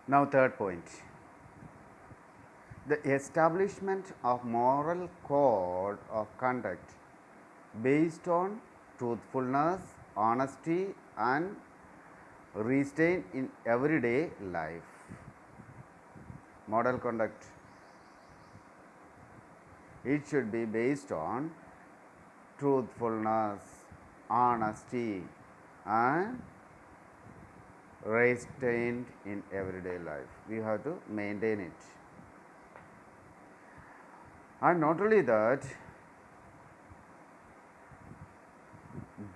Now, third point, the establishment of moral code of conduct based on truthfulness, honesty, and restraint in everyday life. Moral conduct, it should be based on truthfulness, honesty, and restraint in everyday life. We have to maintain it. And not only that,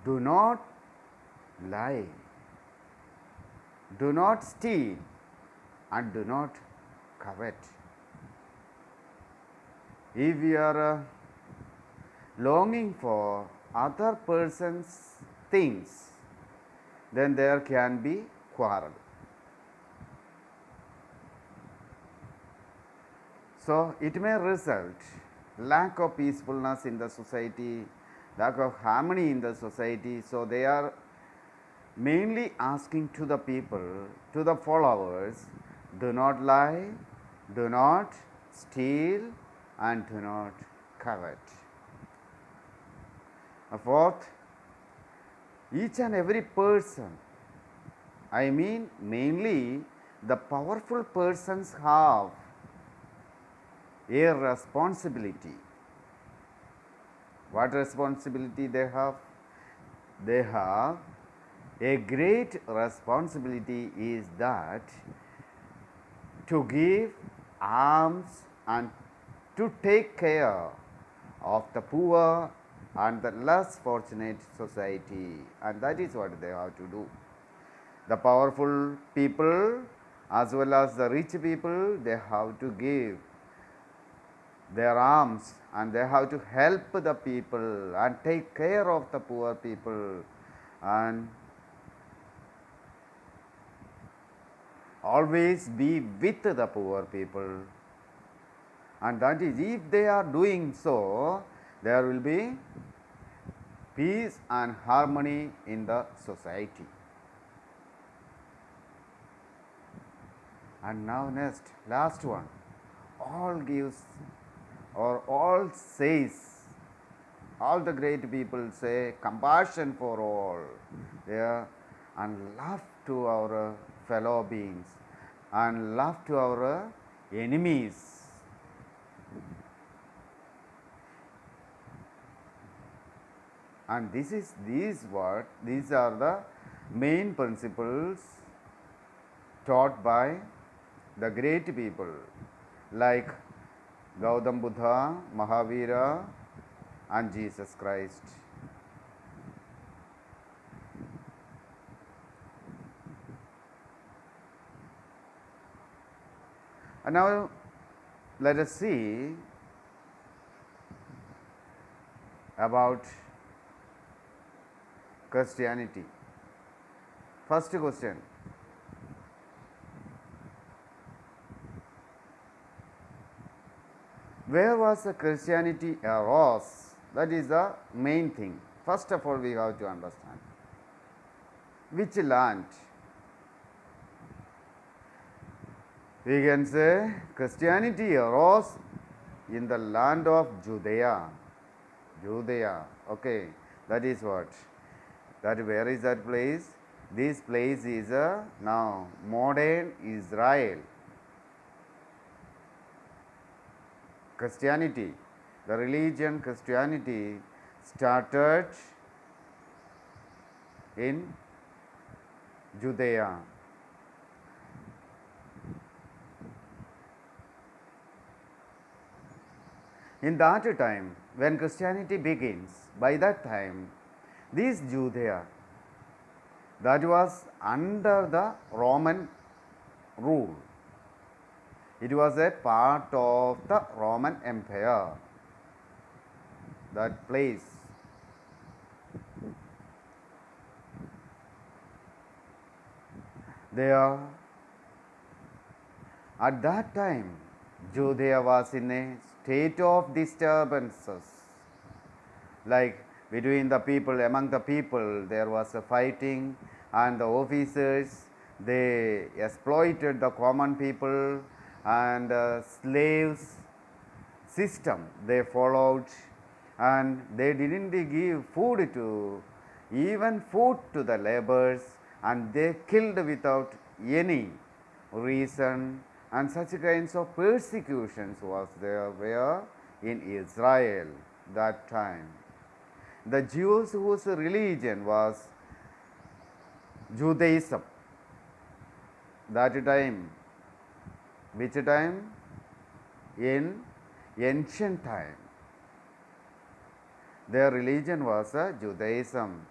do not lie, do not steal, and do not covet. If we are longing for other person's things, then there can be quarrel. So, it may result lack of peacefulness in the society, lack of harmony in the society. So, they are mainly asking to the people, to the followers, do not lie, do not steal, and do not covet. Fourth, each and every person, I mean mainly the powerful persons, have a responsibility. What responsibility they have? They have a great responsibility, is that to give alms and to take care of the poor and the less fortunate society, and that is what they have to do. The powerful people as well as the rich people, they have to give their alms and they have to help the people and take care of the poor people and always be with the poor people. And that is, if they are doing so, there will be peace and harmony in the society. And now next, last one, all gives or all says, all the great people say compassion for all, there, and love to our fellow beings and love to our enemies. And these are the main principles taught by the great people like Gautam Buddha, Mahavira, and Jesus Christ. And now let us see about Christianity. First question, where was the Christianity arose? That is the main thing. First of all, we have to understand which land. We can say Christianity arose in the land of Judea. Judea, okay, that is what? That where is that place? This place is now modern Israel. Christianity, the religion Christianity started in Judea. In that time, when Christianity begins, by that time, this Judea, that was under the Roman rule. It was a part of the Roman Empire, that place. There, at that time, Judea was in a state of disturbances, like between the people, among the people, there was a fighting, and the officers, They exploited the common people, and slaves system they followed, and they didn't give food to, even food to the laborers, and they killed without any reason, and such kinds of persecutions was there were in Israel that time. The Jews whose religion was Judaism that time, which time? In ancient time, their religion was Judaism,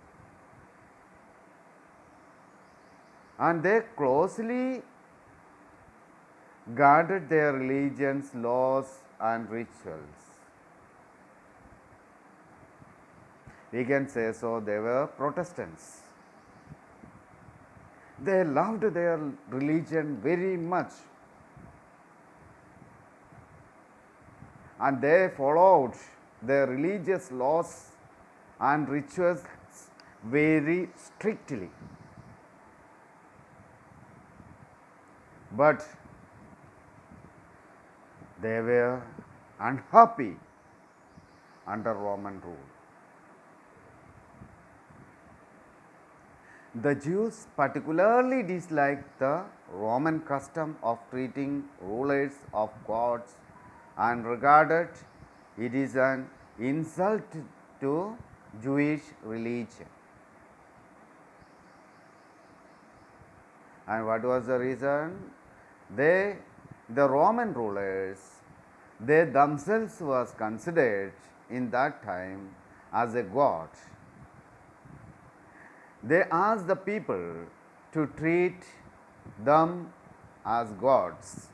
and they closely guarded their religion's laws and rituals. We can say so, they were Protestants. They loved their religion very much, and they followed their religious laws and rituals very strictly. But they were unhappy under Roman rule. The Jews particularly disliked the Roman custom of treating rulers of gods and regarded it is an insult to Jewish religion. And what was the reason? The Roman rulers, they themselves was considered in that time as a god. They asked the people to treat them as gods.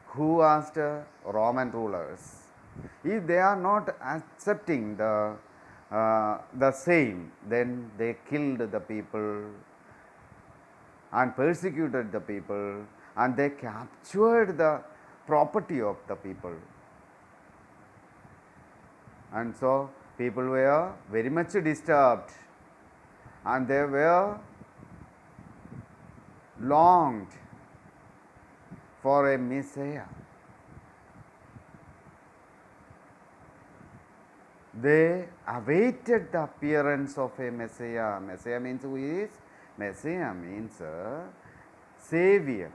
Who asked Roman rulers? If they are not accepting the same, then they killed the people and persecuted the people, and they captured the property of the people. And so people were very much disturbed, and they were longed for a Messiah. They awaited the appearance of a Messiah. Messiah means who is? Messiah means Savior.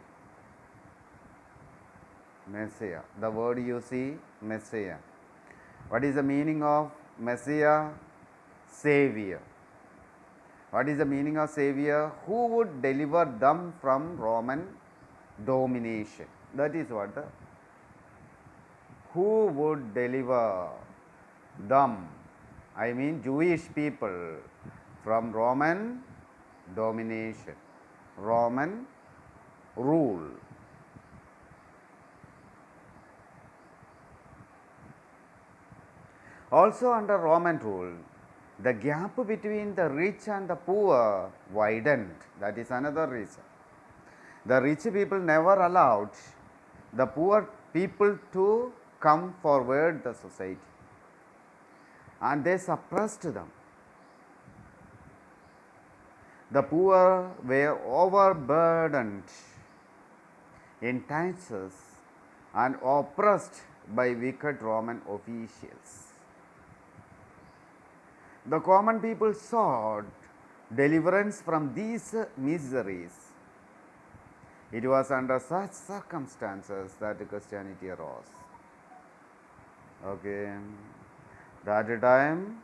Messiah. The word you see, Messiah. What is the meaning of Messiah? Savior. What is the meaning of Savior? Who would deliver them from Roman domination? That is what the. Who would deliver them? I mean Jewish people from Roman domination, Roman rule. Also under Roman rule, the gap between the rich and the poor widened. That is another reason. The rich people never allowed the poor people to come forward the society, and they suppressed them. The poor were overburdened in taxes and oppressed by wicked Roman officials. The common people sought deliverance from these miseries. It was under such circumstances that Christianity arose. Okay, that time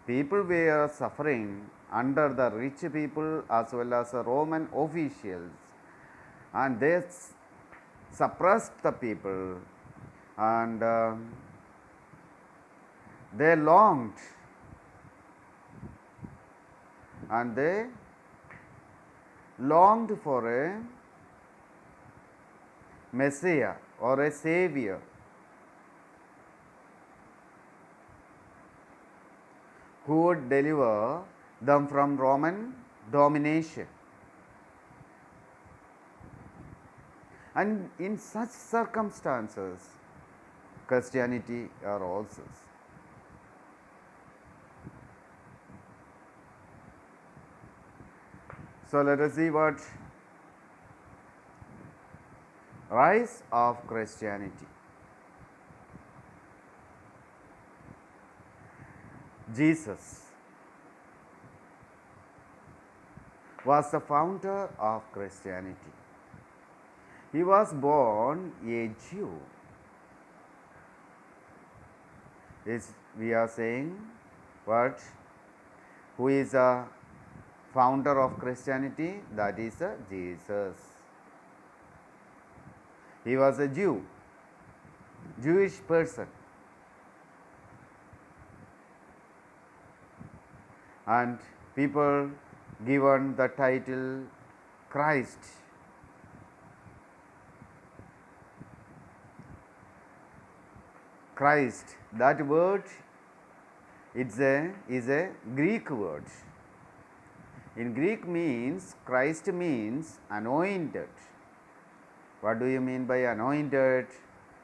people were suffering under the rich people as well as the Roman officials, and they suppressed the people, and they longed, and they longed for a Messiah or a Savior who would deliver them from Roman domination. And in such circumstances, Christianity arose. So let us see what rise of Christianity. Jesus was the founder of Christianity. He was born a Jew. We are saying what? Who is a founder of Christianity? That is Jesus. He was a Jew, Jewish person. And people given the title Christ. Christ, that word is a Greek word. In Greek means, Christ means anointed. What do you mean by anointed?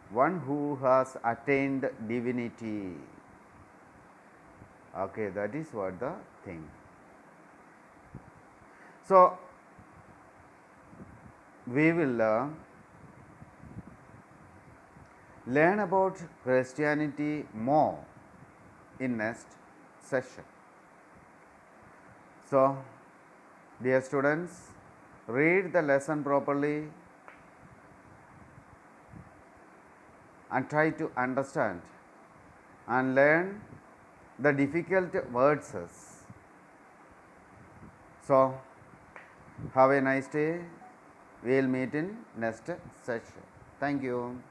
One who has attained divinity. Okay, that is what the thing. So, we will learn about Christianity more in next session. So, dear students, read the lesson properly and try to understand and learn the difficult words. So, have a nice day. We will meet in next session. Thank you.